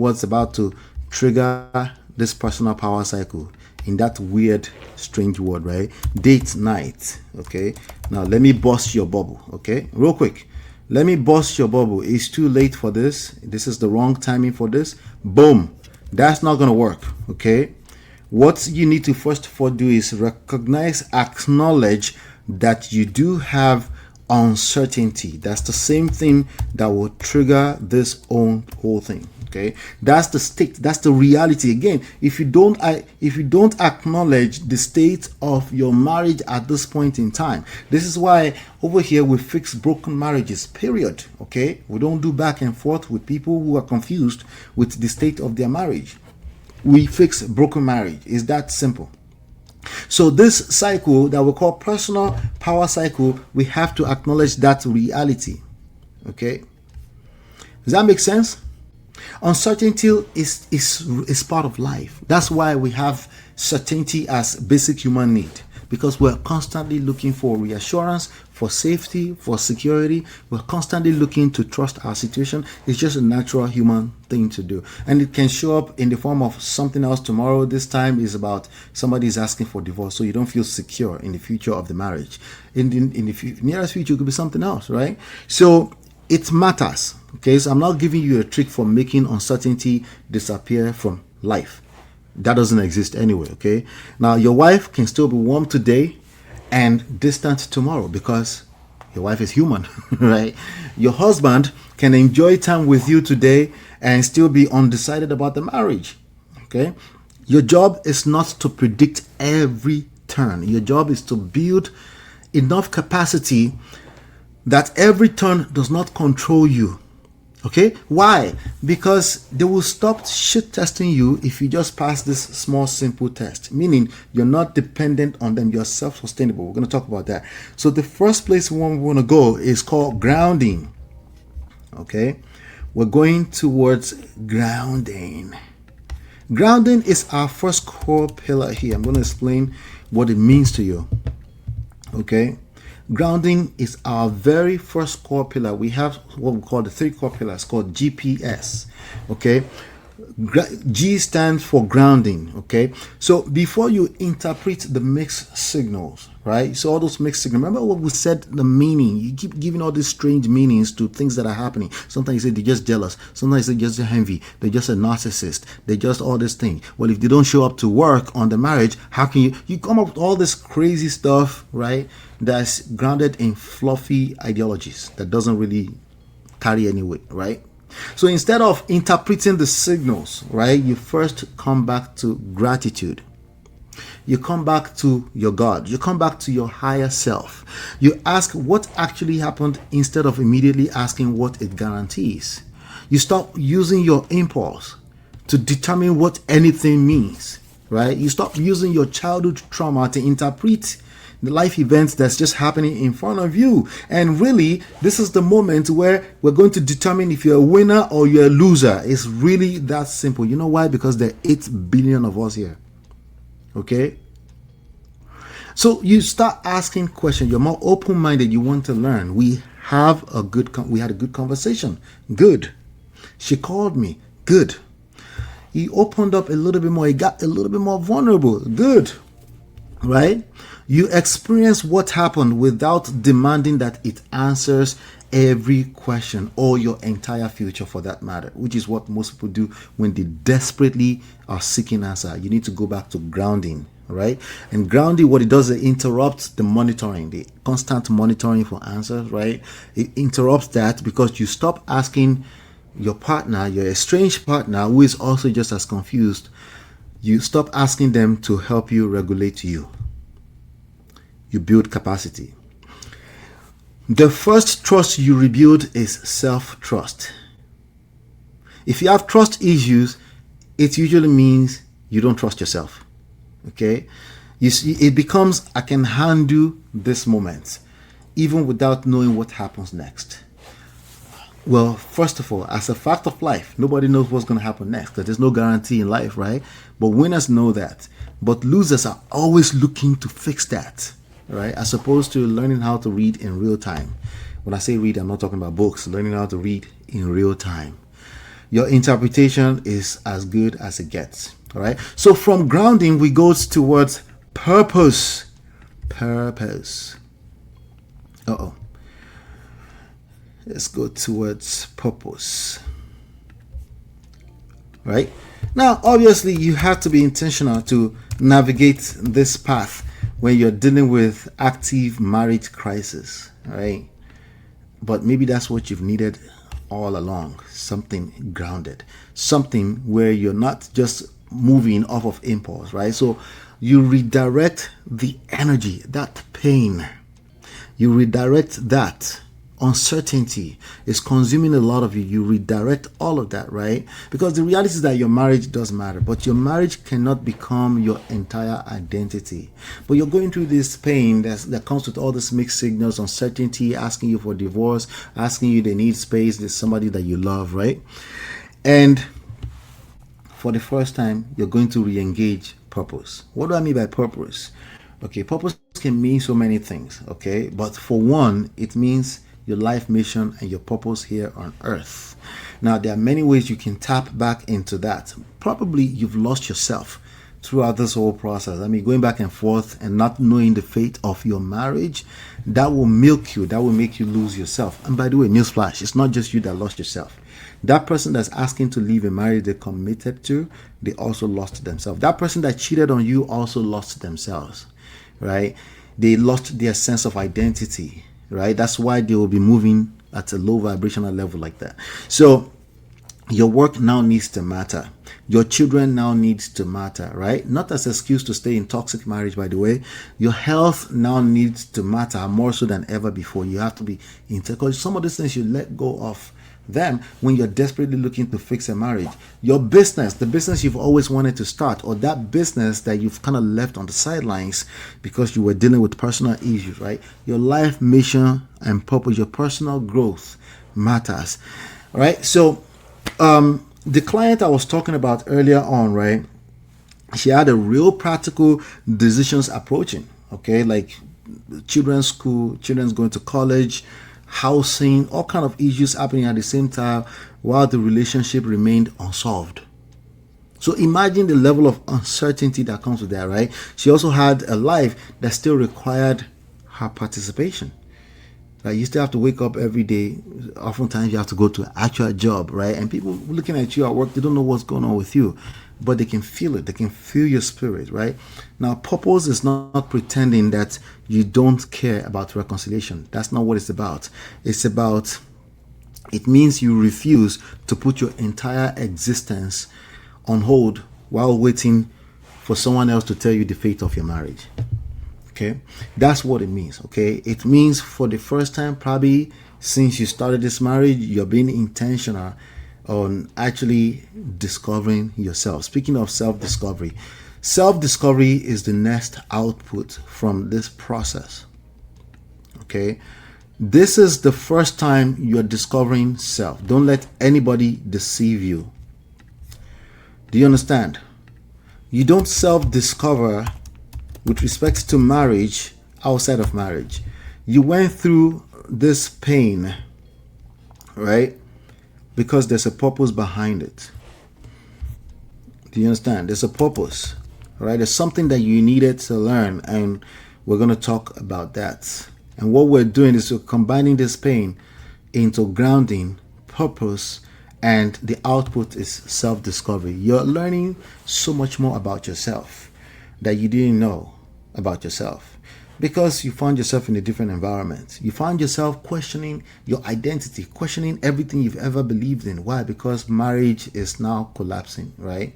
what's about to trigger this personal power cycle in that weird, strange word, right? Date night. Okay. Now let me bust your bubble. Okay. Real quick. Let me bust your bubble. It's too late for this. This is the wrong timing for this. Boom. That's not going to work. Okay. What you need to first of all do is recognize, acknowledge that you do have uncertainty. That's the same thing that will trigger this whole thing. Okay, that's the state, that's the reality. Again, if you don't acknowledge the state of your marriage at this point in time, this is why over here we fix broken marriages, period. Okay, we don't do back and forth with people who are confused with the state of their marriage. We fix broken marriage. It's that simple. So this cycle that we call personal power cycle, we have to acknowledge that reality. Okay, does that make sense? Uncertainty is part of life. That's why we have certainty as basic human need, because we're constantly looking for reassurance, for safety, for security. We're constantly looking to trust our situation. It's just a natural human thing to do, and it can show up in the form of something else tomorrow. This time is about somebody is asking for divorce, so you don't feel secure in the future of the marriage. In the nearest future, it could be something else, right? So it matters. Okay, so I'm not giving you a trick for making uncertainty disappear from life. That doesn't exist anyway. Okay, now your wife can still be warm today and distant tomorrow, because your wife is human. Right? Your husband can enjoy time with you today and still be undecided about the marriage. Okay, your job is not to predict every turn. Your job is to build enough capacity that every turn does not control you. Okay, why? Because they will stop shit testing you if you just pass this small simple test, meaning you're not dependent on them, you're self-sustainable. We're going to talk about that. So the first place we want to go is called grounding. Okay, we're going towards grounding. Grounding is our first core pillar here. I'm going to explain what it means to you. Okay, grounding is our very first core pillar. We have what we call the three core pillars called GPS. Okay, G stands for grounding. Okay, so before you interpret the mixed signals, right? So all those mixed signals, remember what we said, the meaning. You keep giving all these strange meanings to things that are happening. Sometimes you say they're just jealous, sometimes they're just envy, they're just a narcissist, they're just all this thing. Well, if they don't show up to work on the marriage, how can you come up with all this crazy stuff, right? That's grounded in fluffy ideologies that doesn't really carry any weight, right? So instead of interpreting the signals, right, you first come back to gratitude. You come back to your God. You come back to your higher self. You ask what actually happened instead of immediately asking what it guarantees. You stop using your impulse to determine what anything means, right? You stop using your childhood trauma to interpret the life events that's just happening in front of you. And really, this is the moment where we're going to determine if you're a winner or you're a loser. It's really that simple. You know why? Because there are 8 billion of us here. Okay? So you start asking questions. You're more open-minded. You want to learn. We had a good conversation. Good. She called me. Good. He opened up a little bit more. He got a little bit more vulnerable. Good. Right? You experience what happened without demanding that it answers every question or your entire future for that matter, which is what most people do when they desperately are seeking answer. You need to go back to grounding, right? And grounding, what it does, it interrupts the monitoring, the constant monitoring for answers, right? It interrupts that because you stop asking your partner, your estranged partner, who is also just as confused. You stop asking them to help you regulate you. You build capacity. The first trust you rebuild is self-trust. If you have trust issues, it usually means you don't trust yourself. Okay? You see, it becomes, I can handle this moment, even without knowing what happens next. Well, first of all, as a fact of life, nobody knows what's going to happen next, because there's no guarantee in life, right? But winners know that. But losers are always looking to fix that. Right, as opposed to learning how to read in real time. When I say read, I'm not talking about books. Learning how to read in real time. your interpretation is as good as it gets. All right. So from grounding, we go towards purpose. Purpose. Uh-oh. Let's go towards purpose. Right? Now, obviously, you have to be intentional to navigate this path when you're dealing with active marriage crisis, right? But maybe that's what you've needed all along. Something grounded. Something where you're not just moving off of impulse, right? So you redirect the energy, that pain. You redirect that uncertainty is consuming a lot of you. You redirect all of that, right? Because the reality is that your marriage does matter, but your marriage cannot become your entire identity. But you're going through this pain that comes with all these mixed signals, uncertainty, asking you for divorce, asking you they need space, there's somebody that you love, right? And for the first time, you're going to re-engage purpose. What do I mean by purpose? Okay, purpose can mean so many things, okay? But for one, it means your life mission and your purpose here on earth. Now, there are many ways you can tap back into that. Probably you've lost yourself throughout this whole process. I mean, going back and forth and not knowing the fate of your marriage, that will milk you. That will make you lose yourself. And by the way, newsflash, it's not just you that lost yourself. That person that's asking to leave a marriage they committed to, they also lost themselves. That person that cheated on you also lost themselves, right? They lost their sense of identity, right? That's why they will be moving at a low vibrational level like that. So your work now needs to matter. Your children now needs to matter, right? Not as an excuse to stay in toxic marriage, by the way. Your health now needs to matter more so than ever before. You have to be because some of these things you let go of them when you're desperately looking to fix a marriage. Your business, the business you've always wanted to start, or that business that you've kind of left on the sidelines because you were dealing with personal issues, right? Your life mission and purpose, your personal growth matters, right? So the client I was talking about earlier on, right, she had a real practical decisions approaching, okay, like children's school, children's going to college, housing, all kind of issues happening at the same time while the relationship remained unsolved. So imagine the level of uncertainty that comes with that, right? She also had a life that still required her participation. Like you still have to wake up every day. Oftentimes you have to go to an actual job, right? And people looking at you at work, they don't know what's going on with you, but they can feel it. They can feel your spirit, right? Now, purpose is not pretending that you don't care about reconciliation. That's not what it's about. It means you refuse to put your entire existence on hold while waiting for someone else to tell you the fate of your marriage. Okay, that's what it means. Okay, it means for the first time, probably since you started this marriage, you're being intentional on actually discovering yourself. Speaking of self-discovery is the next output from this process. Okay, this is the first time you're discovering self. Don't let anybody deceive you. Do you understand? You don't self-discover with respect to marriage outside of marriage. You went through this pain, right? Because there's a purpose behind it. Do you understand? There's a purpose, right? There's something that you needed to learn, and we're going to talk about that. And what we're doing is we're combining this pain into grounding, purpose, and the output is self-discovery. You're learning so much more about yourself that you didn't know about yourself because you found yourself in a different environment. You found yourself questioning your identity, questioning everything you've ever believed in. Why? Because marriage is now collapsing, right?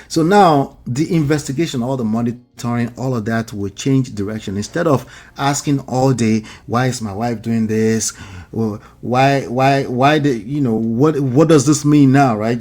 So now the investigation, all the monitoring, all of that will change direction. Instead of asking all day, why is my wife doing this? Or why what does this mean now, right?